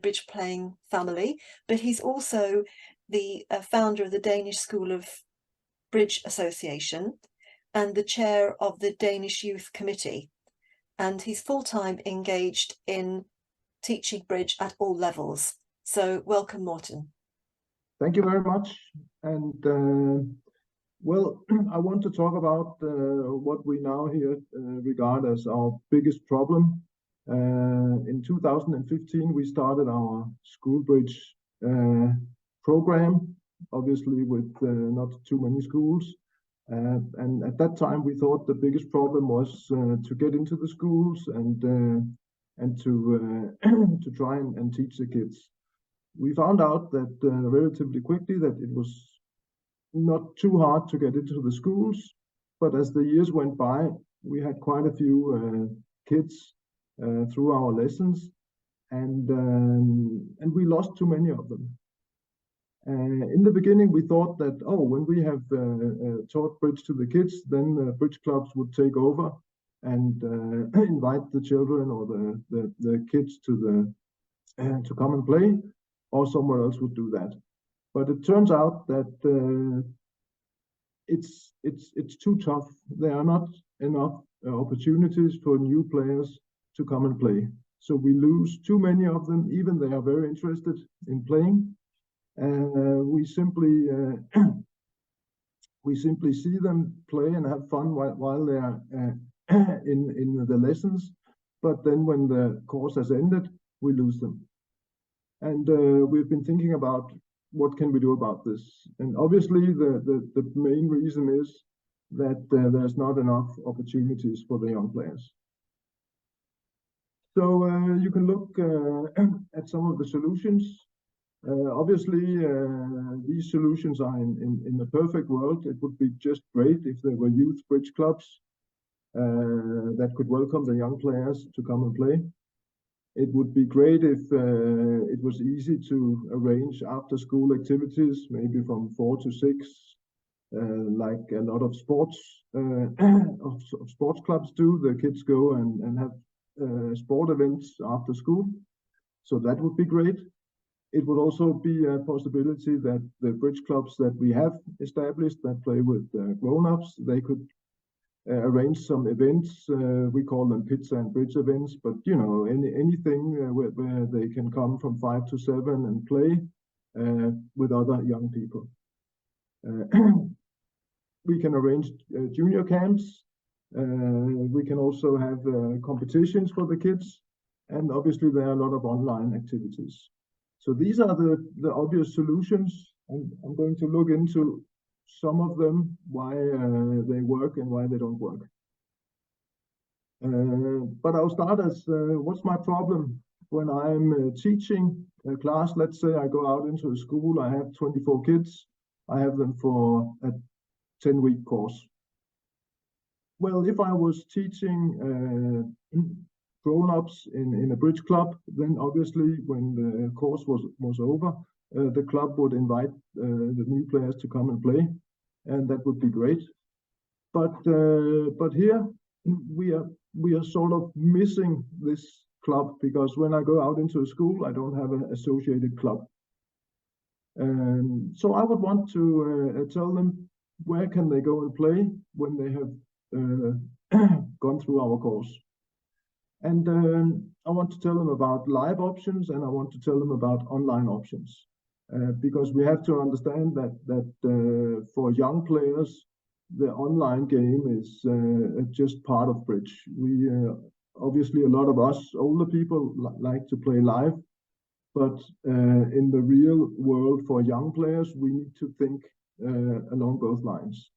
bridge playing family, but he's also the founder of the Danish School of Bridge Association and the chair of the Danish Youth Committee. And he's full-time engaged in teaching bridge at all levels. So welcome, Morten. Thank you very much. And well, I want to talk about what we now here regard as our biggest problem. In 2015, we started our school bridge program, obviously with not too many schools. And at that time, we thought the biggest problem was to get into the schools and to to try and teach the kids. We found out that relatively quickly that it was not too hard to get into the schools, but as the years went by, we had quite a few kids through our lessons, and we lost too many of them. In the beginning, we thought that, oh, when we have taught bridge to the kids, then bridge clubs would take over and invite the children or the kids to come and play, or someone else would do that. But it turns out that it's too tough. There are not enough opportunities for new players to come and play. So we lose too many of them, even they are very interested in playing. We simply see them play and have fun while they are in the lessons. But then when the course has ended, we lose them. And we've been thinking about what can we do about this. And obviously the main reason is that there's not enough opportunities for the young players. So you can look at some of the solutions. Obviously, these solutions are in a perfect world. It would be just great if there were youth bridge clubs that could welcome the young players to come and play. It would be great if it was easy to arrange after-school activities, maybe from 4 to 6, like a lot of sports clubs do. The kids go and have sport events after school. So that would be great. It would also be a possibility that the bridge clubs that we have established that play with grown-ups, they could arrange some events. We call them pizza and bridge events, but you know, anything where they can come from 5 to 7 and play with other young people. We can arrange junior camps. We can also have competitions for the kids, and obviously there are a lot of online activities. So these are the obvious solutions, and I'm going to look into some of them, why they work and why they don't work. But I'll start as what's my problem when I'm teaching a class. Let's say I go out into a school, I have 24 kids, I have them for a 10-week course. Well, if I was teaching grown-ups in a bridge club, then obviously when the course was over, the club would invite the new players to come and play, and that would be great. But here we are sort of missing this club, because when I go out into a school, I don't have an associated club. So I would want to tell them where can they go and play when they have gone through our course. And I want to tell them about live options, and I want to tell them about online options, because we have to understand that for young players, the online game is just part of bridge. We obviously, a lot of us older people like to play live, but in the real world for young players, we need to think along both lines.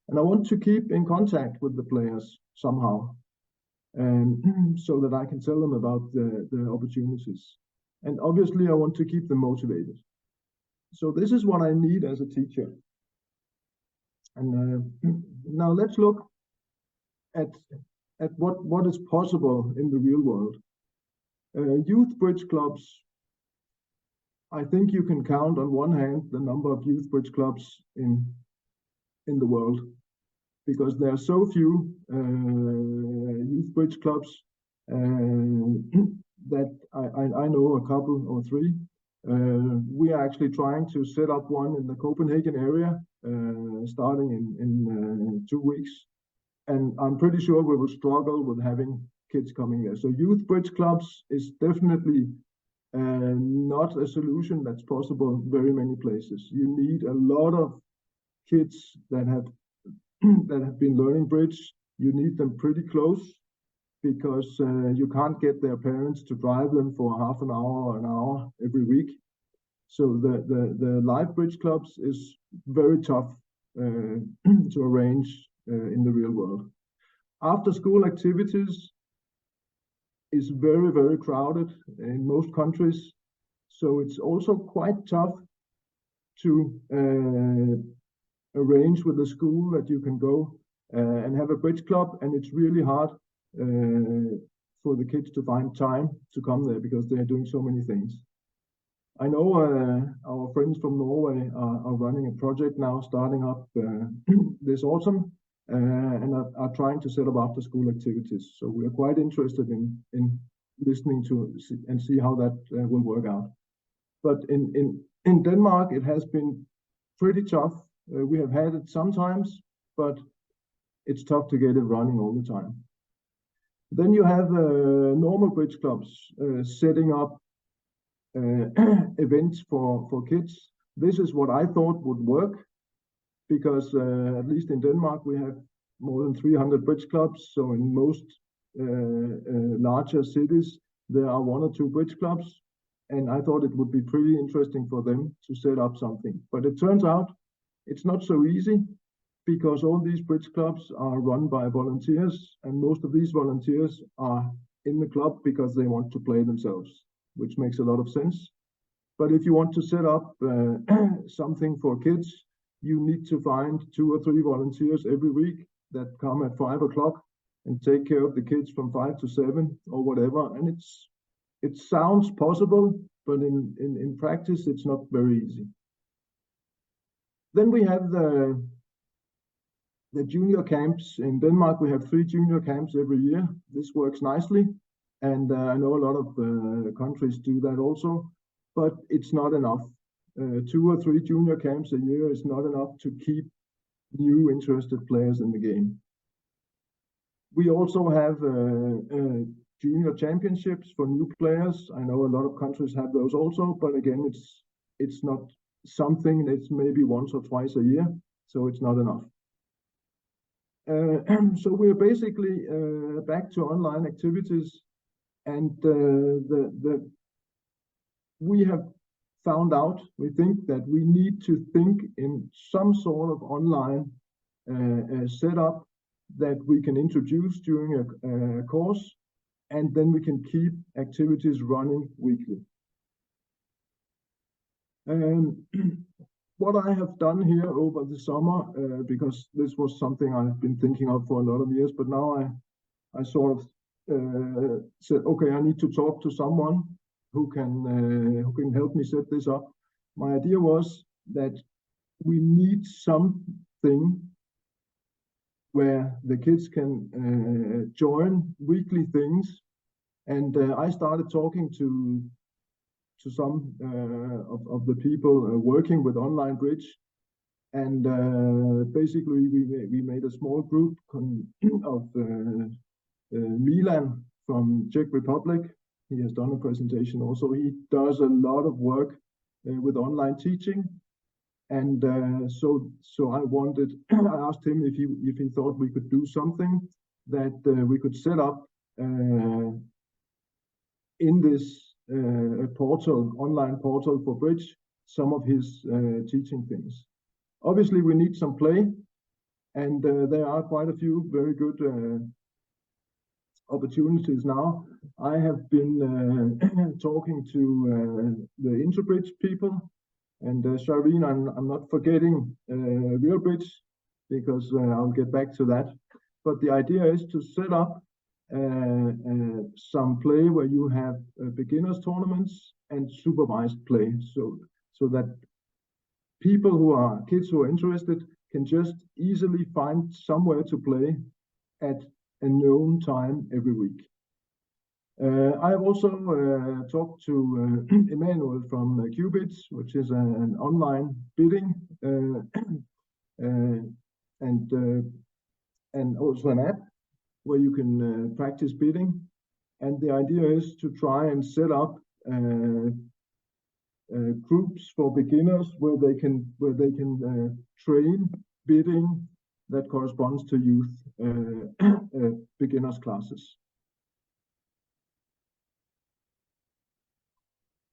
And I want to keep in contact with the players somehow, and so that I can tell them about the opportunities. And obviously, I want to keep them motivated. So this is what I need as a teacher. And now let's look at what is possible in the real world. Youth bridge clubs, I think you can count on one hand the number of youth bridge clubs in the world, because there are so few youth bridge clubs. that I know a couple or three. We are actually trying to set up one in the Copenhagen area, starting in 2 weeks. And I'm pretty sure we will struggle with having kids coming there. So youth bridge clubs is definitely not a solution that's possible very many places. You need a lot of kids that have been learning bridge. You need them pretty close, because you can't get their parents to drive them for half an hour or an hour every week. So the live bridge clubs is very tough to arrange in the real world. After school activities is very, very crowded in most countries. So it's also quite tough to arrange with the school that you can go and have a bridge club. And it's really hard for the kids to find time to come there because they are doing so many things. I know our friends from Norway are running a project now, starting up this autumn, and are trying to set up after school activities. So we are quite interested in listening to and see how that will work out. But in Denmark, it has been pretty tough. We have had it sometimes, but it's tough to get it running all the time. Then you have normal bridge clubs setting up events for kids. This is what I thought would work, because at least in Denmark we have more than 300 bridge clubs. So in most larger cities there are 1 or 2 bridge clubs, and I thought it would be pretty interesting for them to set up something. But it turns out it's not so easy, because all these bridge clubs are run by volunteers, and most of these volunteers are in the club because they want to play themselves, which makes a lot of sense. But if you want to set up something for kids, you need to find 2 or 3 volunteers every week that come at 5 o'clock and take care of the kids from 5 to 7 or whatever. And it sounds possible, but in practice, it's not very easy. Then we have the junior camps. In Denmark, we have 3 junior camps every year. This works nicely. And I know a lot of countries do that also, but it's not enough. 2 or 3 junior camps a year is not enough to keep new interested players in the game. We also have junior championships for new players. I know a lot of countries have those also, but again, it's not something that's maybe once or twice a year, so it's not enough. So we're basically back to online activities, and we have found out, we think that we need to think in some sort of online setup that we can introduce during a course, and then we can keep activities running weekly. What I have done here over the summer, because this was something I've been thinking of for a lot of years, but now I sort of said, okay, I need to talk to someone who can help me set this up. My idea was that we need something where the kids can join weekly things, and I started talking to some of the people working with online bridge, and basically we made a small group of Milan from Czech Republic. He has done a presentation also. He does a lot of work with online teaching, and so I asked him if he thought we could do something that we could set up in this online portal for bridge, some of his teaching things. Obviously, we need some play, and there are quite a few very good opportunities now. I have been talking to the Interbridge people, and Shireen, I'm not forgetting RealBridge, because I'll get back to that. But the idea is to set up some play where you have beginners tournaments and supervised play, so that kids who are interested can just easily find somewhere to play at a known time every week. I have also talked to Emmanuel from Qubits, which is an online bidding and also an app where you can practice bidding. And the idea is to try and set up groups for beginners where they can train bidding that corresponds to youth beginners classes.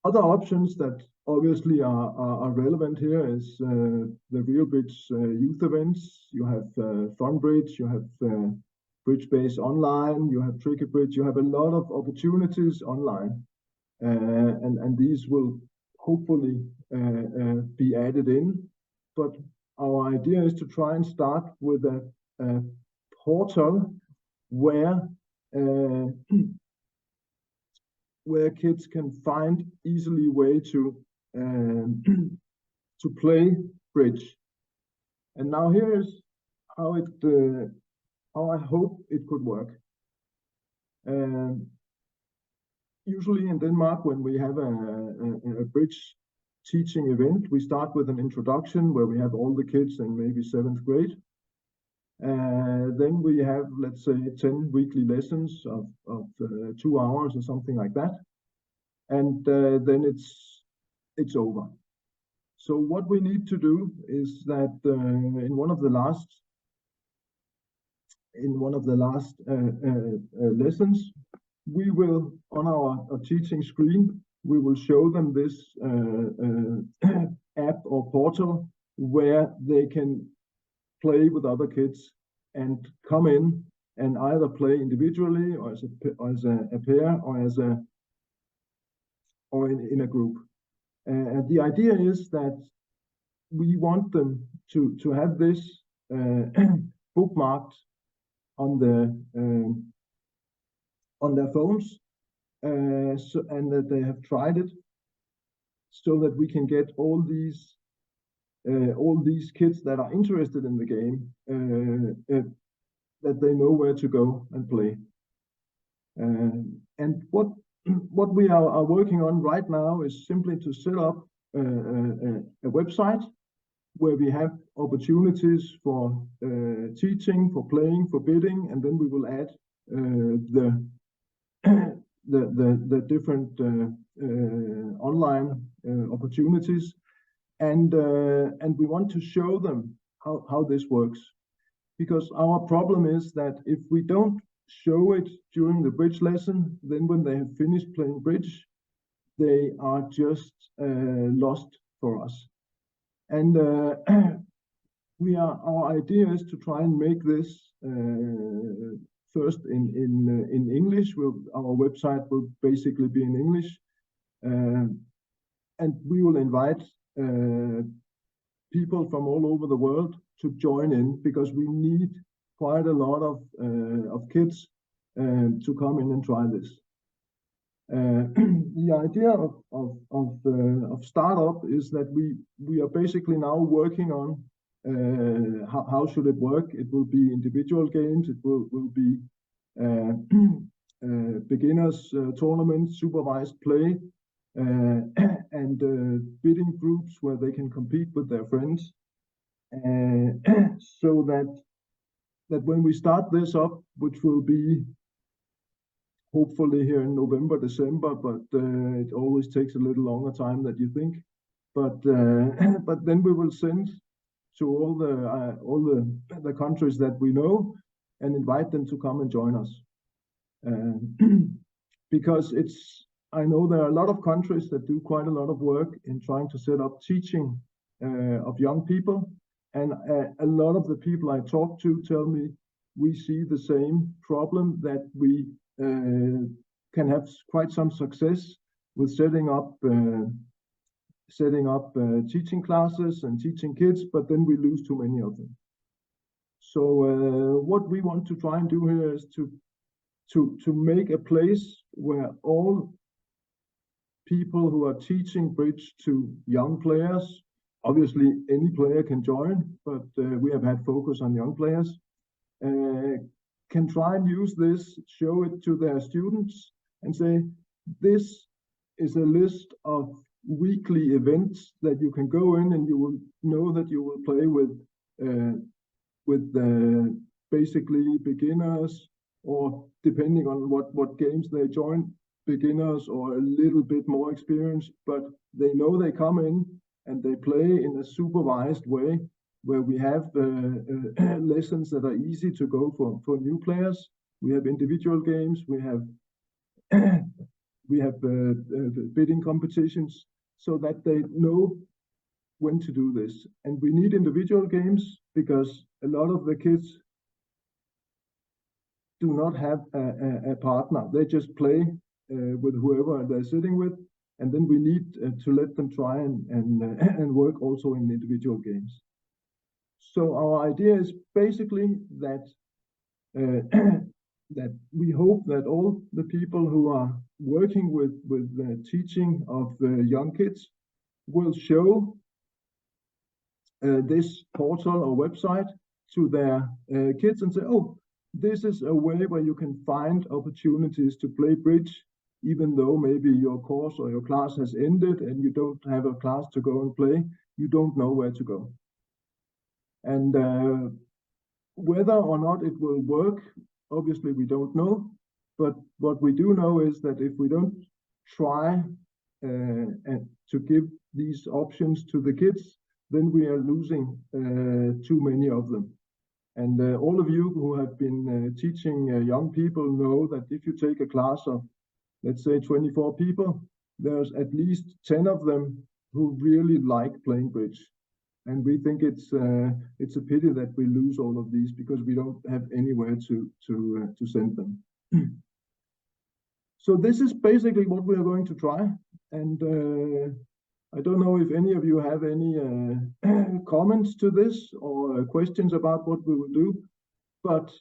Other options that obviously are relevant here is the RealBridge youth events. You have FunBridge, you have Bridge Base Online, you have TrickyBridge, you have a lot of opportunities online. And these will hopefully be added in. But our idea is to try and start with a portal where kids can find easily way to play bridge. And now here is how I hope it could work. Usually in Denmark, when we have a bridge teaching event, we start with an introduction where we have all the kids in maybe 7th grade. Then we have, let's say, 10 weekly lessons of 2 hours or something like that. And then it's over. So what we need to do is that in one of the last lessons, we will, on our teaching screen, we will show them this app or portal where they can play with other kids and come in and either play individually or as a pair or in a group. And the idea is that we want them to have this bookmarked on their phones, and that they have tried it, so that we can get all these kids that are interested in the game, that they know where to go and play. And what we are working on right now is simply to set up a website where we have opportunities for teaching, for playing, for bidding, and then we will add the different online opportunities, and we want to show them how this works, because our problem is that if we don't show it during the bridge lesson, then when they have finished playing bridge, they are just lost for us. And our idea is to try and make this first in English. Our website will basically be in English, and we will invite people from all over the world to join in, because we need quite a lot of kids to come in and try this. The idea of startup is that we are basically now working on how should it work. It will be individual games. It will be beginners tournaments, supervised play, and bidding groups where they can compete with their friends, so that when we start this up, which will be hopefully here in November, December, but it always takes a little longer time than you think. But then we will send to all the countries that we know and invite them to come and join us, because I know there are a lot of countries that do quite a lot of work in trying to set up teaching of young people, and a lot of the people I talk to tell me we see the same problem, that we can have quite some success with setting up teaching classes and teaching kids, but then we lose too many of them. So what we want to try and do here is to make a place where all people who are teaching bridge to young players, obviously any player can join, but we have had focus on young players, can try and use this, show it to their students, and say, this is a list of weekly events that you can go in, and you will know that you will play with basically beginners, or depending on what games they join, beginners or a little bit more experienced, but they know they come in and they play in a supervised way, where we have lessons that are easy to go for new players. We have individual games, we have bidding competitions, so that they know when to do this. And we need individual games because a lot of the kids do not have a partner. They just play with whoever they're sitting with, and then we need to let them try and work also in individual games. So our idea is basically that that we hope that all the people who are working with the teaching of young kids will show this portal or website to their kids and say, oh, this is a way where you can find opportunities to play bridge, even though maybe your course or your class has ended and you don't have a class to go and play, you don't know where to go. And whether or not it will work, obviously we don't know. But what we do know is that if we don't try to give these options to the kids, then we are losing too many of them. And all of you who have been teaching young people know that if you take a class of, let's say, 24 people, there's at least 10 of them who really like playing bridge. And we think it's a pity that we lose all of these because we don't have anywhere to send them. So this is basically what we are going to try. And I don't know if any of you have any comments to this or questions about what we will do, but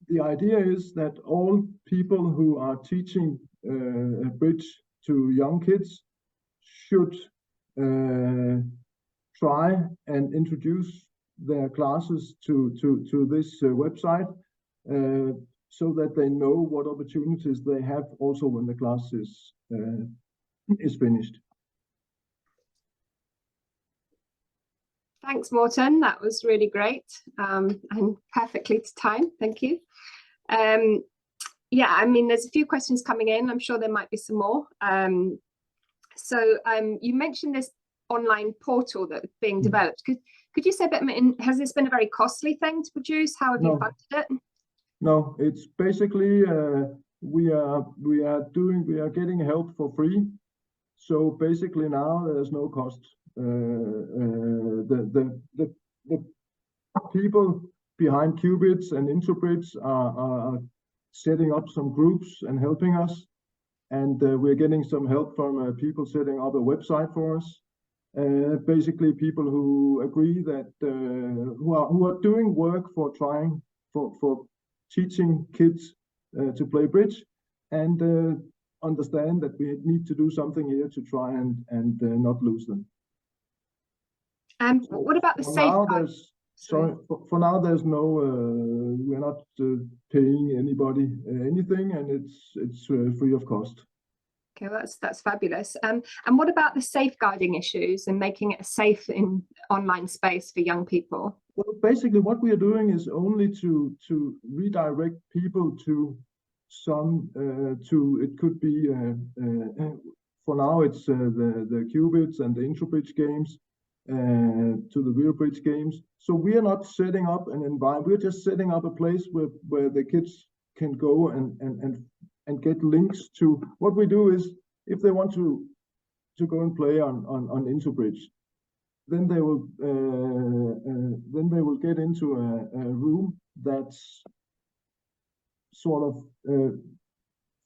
the idea is that all people who are teaching bridge to young kids should try and introduce their classes to this website so that they know what opportunities they have also when the class is finished. Thanks, Morten. That was really great and perfectly to time. Thank you. Yeah, I mean, there's a few questions coming in. I'm sure there might be some more. So you mentioned this online portal that's being developed. Could you say a bit, has this been a very costly thing to produce? How have you funded it? No, it's basically we are getting help for free. So basically now there's no cost. The people behind Qubits and IntroBridge are setting up some groups and helping us. And we're getting some help from people setting up a website for us. Basically people who agree that, who are doing work for trying, for teaching kids to play bridge, and understand that we need to do something here to try and not lose them. And what about the safeguard? For now, there's no, we're not paying anybody anything, and it's free of cost. Okay, well, that's fabulous. And what about the safeguarding issues and making it a safe in online space for young people? Well, basically, what we are doing is only to redirect people to some it could be for now it's the Qubits and the IntroBridge games to the RealBridge games. So we are not setting up an environment. We're just setting up a place where the kids can go and get links to. What we do is, if they want to go and play on IntroBridge, then they will get into a room that's sort of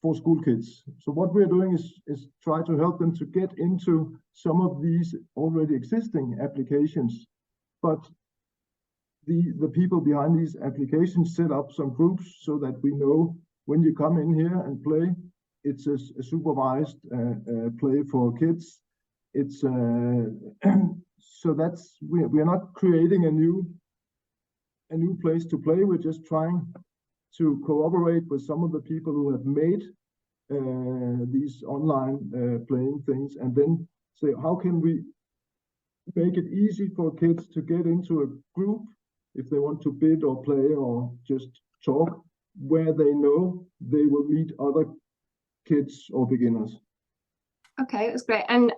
for school kids. So what we're doing is try to help them to get into some of these already existing applications, but the people behind these applications set up some groups so that we know when you come in here and play, it's a supervised play for kids. It's so that's we are not creating a new place to play. We're just trying to cooperate with some of the people who have made these online playing things, and then say, how can we make it easy for kids to get into a group if they want to bid or play or just talk, where they know they will meet other kids or beginners. Okay, that's great. And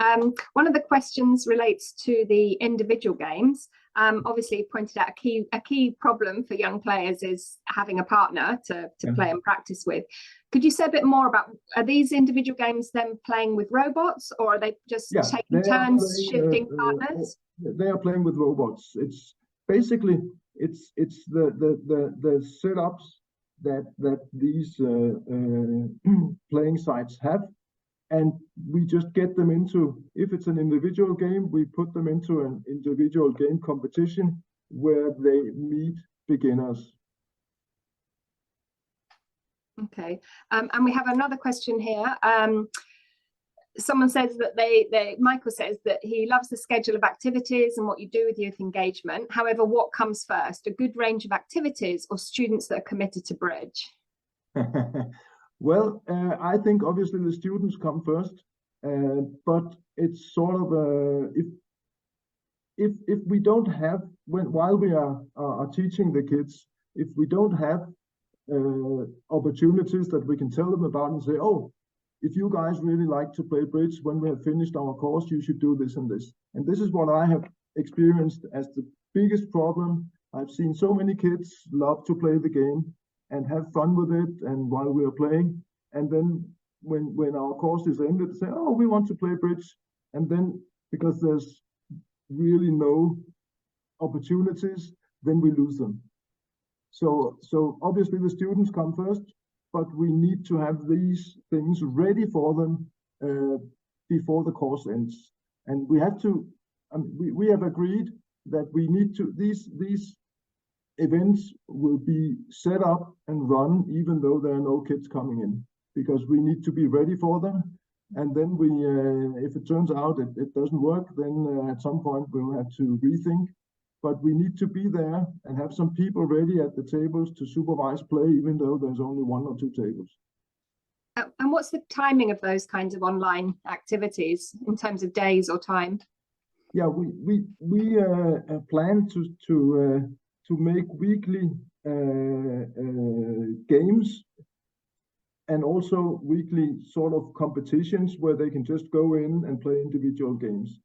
one of the questions relates to the individual games. Obviously, you pointed out a key problem for young players is having a partner to play and practice with. Could you say a bit more about, are these individual games then playing with robots, or are they just taking turns shifting partners? They are playing with robots. It's basically it's the setups that these playing sites have. And we just get them into, if it's an individual game, we put them into an individual game competition where they meet beginners. Okay, and we have another question here. Someone says that Michael says that he loves the schedule of activities and what you do with youth engagement. However, what comes first, a good range of activities or students that are committed to Bridge? Well, I think obviously the students come first, but it's sort of if we don't have, while we are teaching the kids, if we don't have opportunities that we can tell them about and say, oh, if you guys really like to play bridge, when we have finished our course, you should do this and this. And this is what I have experienced as the biggest problem. I've seen so many kids love to play the game and have fun with it, and while we are playing, and then when our course is ended, say, oh, we want to play bridge, and then because there's really no opportunities, then we lose them. So obviously the students come first, but we need to have these things ready for them before the course ends. And we have to, we have agreed that we need to, these events will be set up and run even though there are no kids coming in, because we need to be ready for them. And then we, if it turns out it doesn't work, then at some point we'll have to rethink. But we need to be there and have some people ready at the tables to supervise play, even though there's only 1 or 2 tables. And what's the timing of those kinds of online activities in terms of days or time? Yeah, we plan to make weekly games and also weekly sort of competitions where they can just go in and play individual games.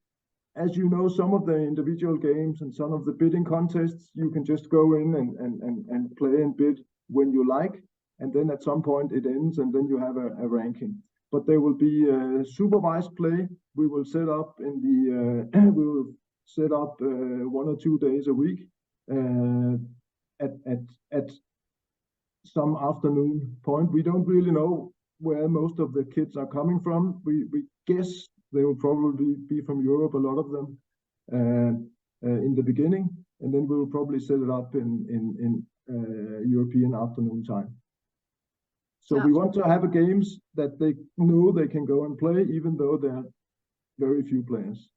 As you know, some of the individual games and some of the bidding contests, you can just go in and play and bid when you like, and then at some point it ends and then you have a ranking. But there will be supervised play. We will set up in the we will set up 1 or 2 days a week at some afternoon point. We don't really know where most of the kids are coming from. We guess they will probably be from Europe, a lot of them, in the beginning, and then we will probably set it up in European afternoon time. So we want to have games that they know they can go and play, even though there are very few players.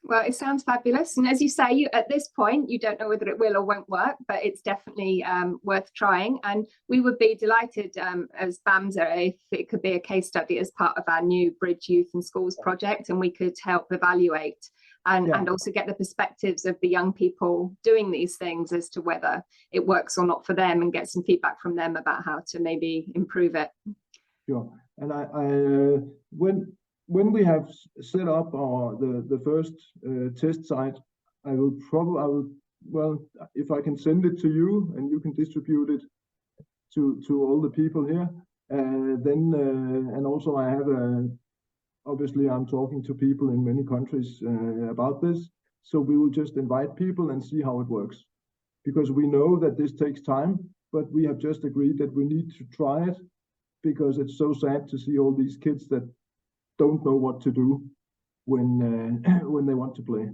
Well, it sounds fabulous. And as you say, at this point, you don't know whether it will or won't work, but it's definitely worth trying. And we would be delighted as BAMSA if it could be a case study as part of our new Bridge Youth and Schools project, and we could help evaluate and also get the perspectives of the young people doing these things as to whether it works or not for them, and get some feedback from them about how to maybe improve it. Sure. And when we have set up the first test site, I will, well, if I can send it to you and you can distribute it to all the people here, then and also I have obviously I'm talking to people in many countries about this, so we will just invite people and see how it works, because we know that this takes time, but we have just agreed that we need to try it, because it's so sad to see all these kids that don't know what to do when they want to play.